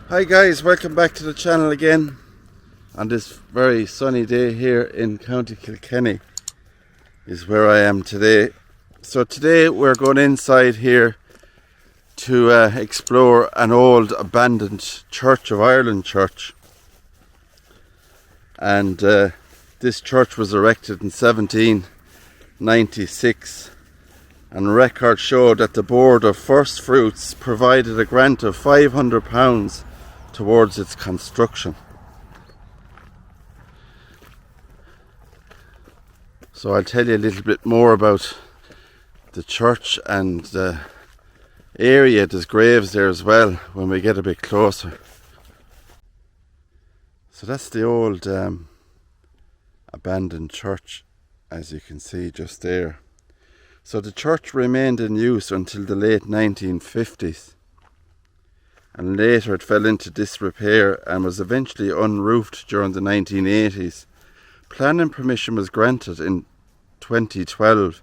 Hi guys, welcome back to the channel again on this very sunny day here in County Kilkenny is where I am today. So today we're going inside here to explore an old abandoned Church of Ireland church, and this church was erected in 1796, and records show that the Board of First Fruits provided a grant of £500 towards its construction. So I'll tell you a little bit more about the church and the area. There's graves there as well when we get a bit closer. So that's the old abandoned church, as you can see just there. So the church remained in use until the late 1950s, and later it fell into disrepair and was eventually unroofed during the 1980s. Planning permission was granted in 2012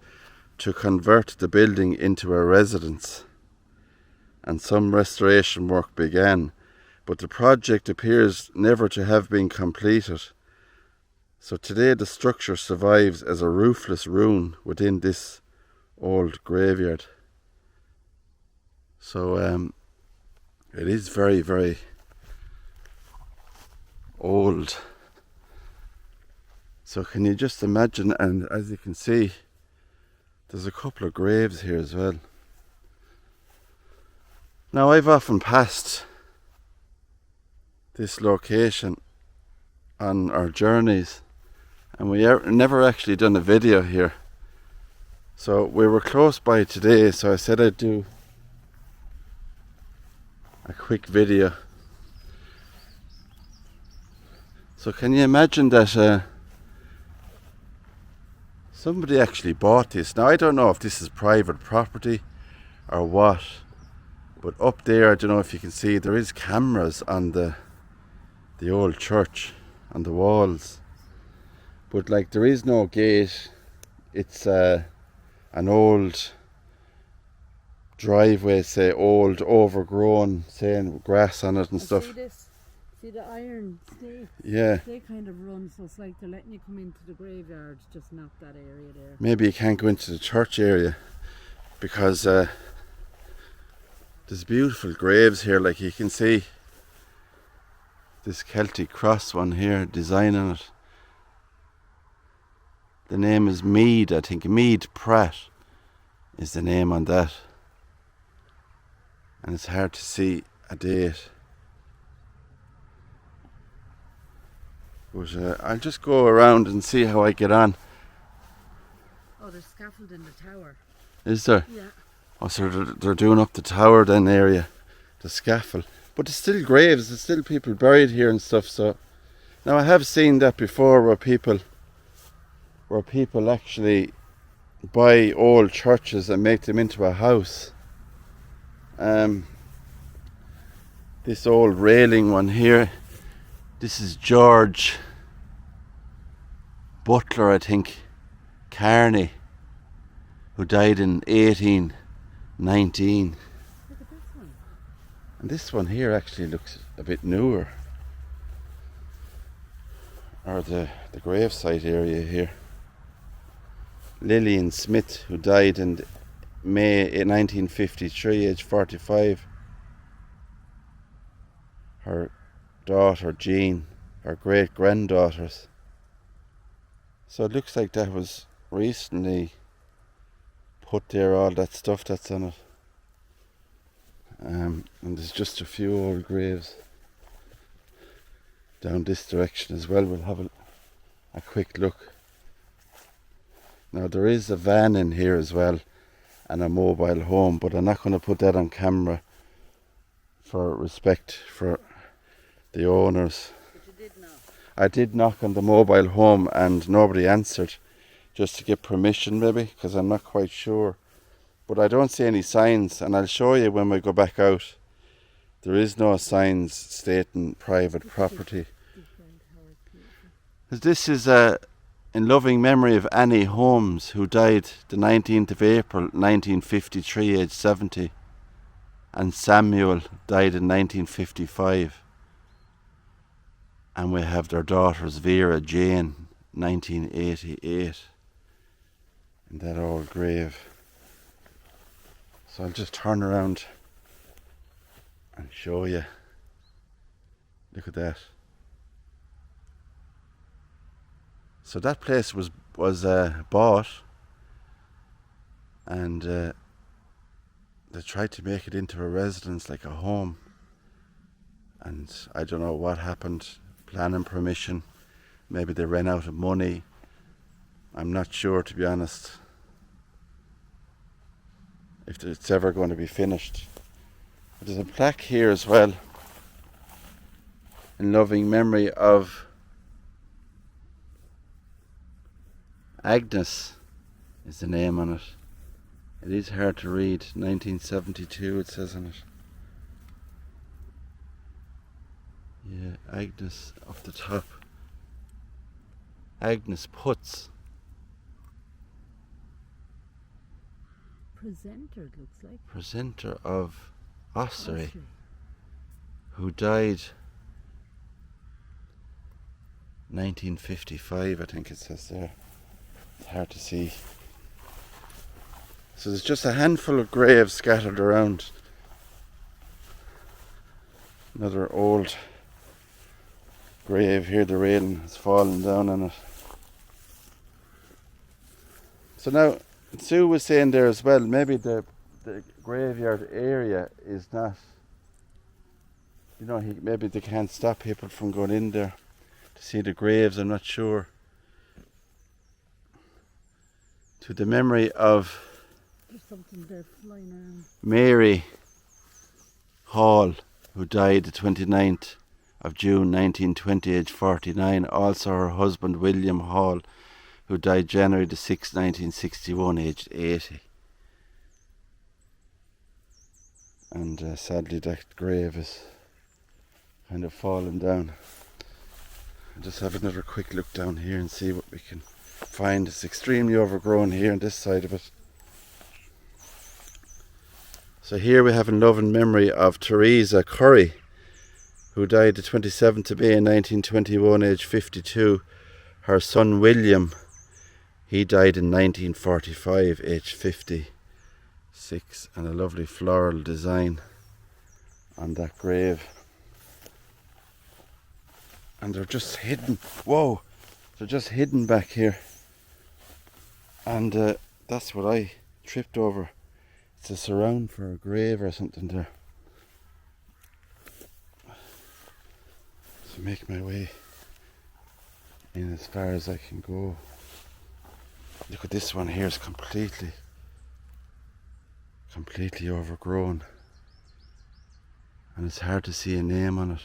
to convert the building into a residence, and some restoration work began, but the project appears never to have been completed. So today the structure survives as a roofless ruin within this old graveyard. So it is very, very old. So can you just imagine, and as you can see, there's a couple of graves here as well. Now I've often passed this location on our journeys, and we never actually done a video here. So we were close by today, so I said I'd do a quick video. So can you imagine that somebody actually bought this? Now I don't know if this is private property or what, but up there, I don't know if you can see, there is cameras on the old church on the walls, but like there is no gate. It's an old driveway, say old, overgrown, saying grass on it and stuff. See the iron stake? Yeah. They kind of run, so it's like they're letting you come into the graveyard, just not that area there. Maybe you can't go into the church area because there's beautiful graves here. Like you can see this Celtic cross one here, design on it. The name is Mead, I think. Mead Pratt is the name on that. And it's hard to see a date. But I'll just go around and see how I get on. Oh, there's scaffold in the tower. Is there? Yeah. Oh, so they're doing up the tower then area, the scaffold. But there's still graves, there's still people buried here and stuff. So now I have seen that before, where people actually buy old churches and make them into a house. This old railing one here, this is George Butler, I think, Carney, who died in 1819. Look at this one. And this one here actually looks a bit newer. Or the gravesite area here. Lillian Smith, who died in May 1953, age 45. Her daughter Jean, her great granddaughters. So it looks like that was recently put there, all that stuff that's on it. And there's just a few old graves down this direction as well. We'll have a quick look. Now there is a van in here as well, and a mobile home, but I'm not going to put that on camera for respect for the owners. But you did knock. I did knock on the mobile home and nobody answered, just to get permission maybe, because I'm not quite sure. But I don't see any signs, and I'll show you when we go back out. There is no signs stating private property. This is in loving memory of Annie Holmes, who died the 19th of April 1953, aged 70. and Samuel died in 1955. And we have their daughters Vera Jane, 1988, in that old grave. So I'll just turn around and show you. Look at that. So that place was bought, and they tried to make it into a residence, like a home. And I don't know what happened. Planning permission. Maybe they ran out of money. I'm not sure, to be honest, if it's ever going to be finished. But there's a plaque here as well, in loving memory of Agnes, is the name on it. It is hard to read. 1972 it says on it. Yeah, Agnes off the top. Agnes Putz. Presenter, it looks like. Presenter of Ossory, who died 1955, I think it says there. It's hard to see. So there's just a handful of graves scattered around. Another old grave here, the railing has fallen down on it. So now, Sue was saying there as well, maybe the graveyard area is not, maybe they can't stop people from going in there to see the graves, I'm not sure. To the memory of There's something there flying around. Mary Hall, who died the 29th of June 1920, age 49. Also her husband William Hall, who died January the 6th, 1961, aged 80. And sadly that grave is kind of fallen down. I'll just have another quick look down here and see what we can find. It's extremely overgrown here on this side of it. So here we have in loving memory of Teresa Curry, who died the 27th of May 1921, age 52. Her son William, he died in 1945, age 56. And a lovely floral design on that grave. And they're just hidden. Whoa! They're just hidden back here. And that's what I tripped over. It's a surround for a grave or something there. So make my way in as far as I can go. Look at this one here, it's completely overgrown. And it's hard to see a name on it.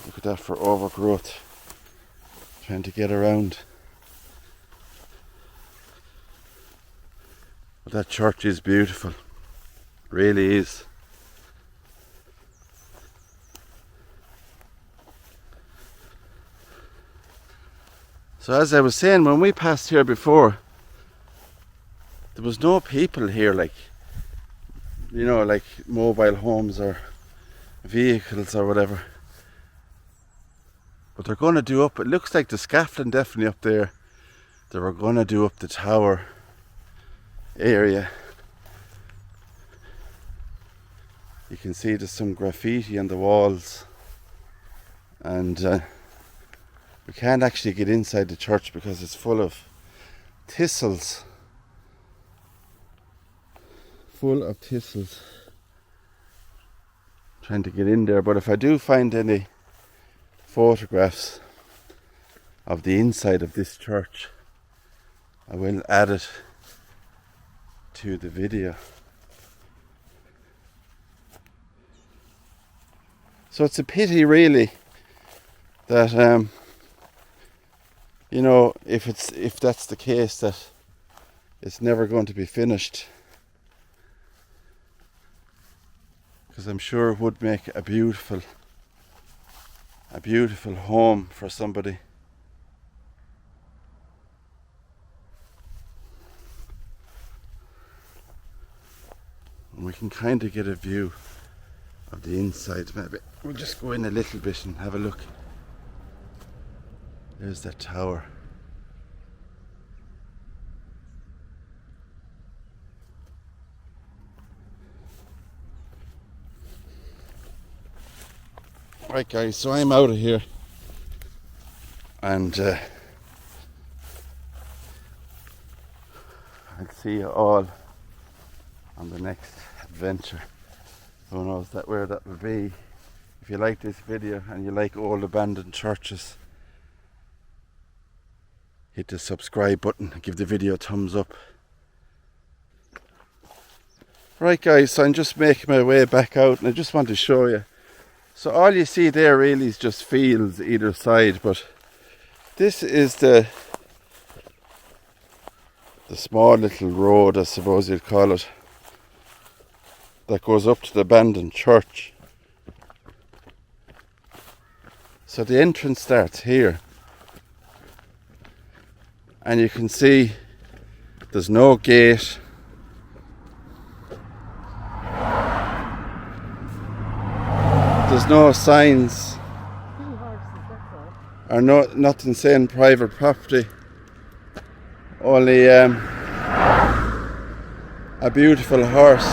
Look at that for overgrowth. Trying to get around. But that church is beautiful. Really is. So as I was saying, when we passed here before, there was no people here, like mobile homes or vehicles or whatever. But they're going to do up, it looks like the scaffolding definitely up there. They were going to do up the tower area. You can see there's some graffiti on the walls, and we can't actually get inside the church because it's full of thistles. Trying to get in there, but if I do find any photographs of the inside of this church, I will add it to the video. So it's a pity really that if that's the case, that it's never going to be finished, because I'm sure it would make a beautiful home for somebody. And we can kind of get a view of the inside maybe. We'll just go in a little bit and have a look. There's that tower. Right guys, so I'm out of here and I'll see you all on the next adventure. Who knows where that will be. If you like this video and you like old abandoned churches, hit the subscribe button and give the video a thumbs up. Right guys, so I'm just making my way back out and I just want to show you. So all you see there really is just fields either side, but this is the small little road, I suppose you'd call it, that goes up to the abandoned church. So the entrance starts here, and you can see there's no gate. There's no signs or nothing saying private property. Only a beautiful horse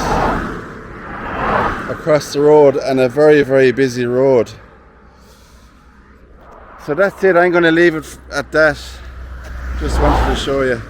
across the road and a very, very busy road. So that's it. I'm going to leave it at that. Just wanted to show you.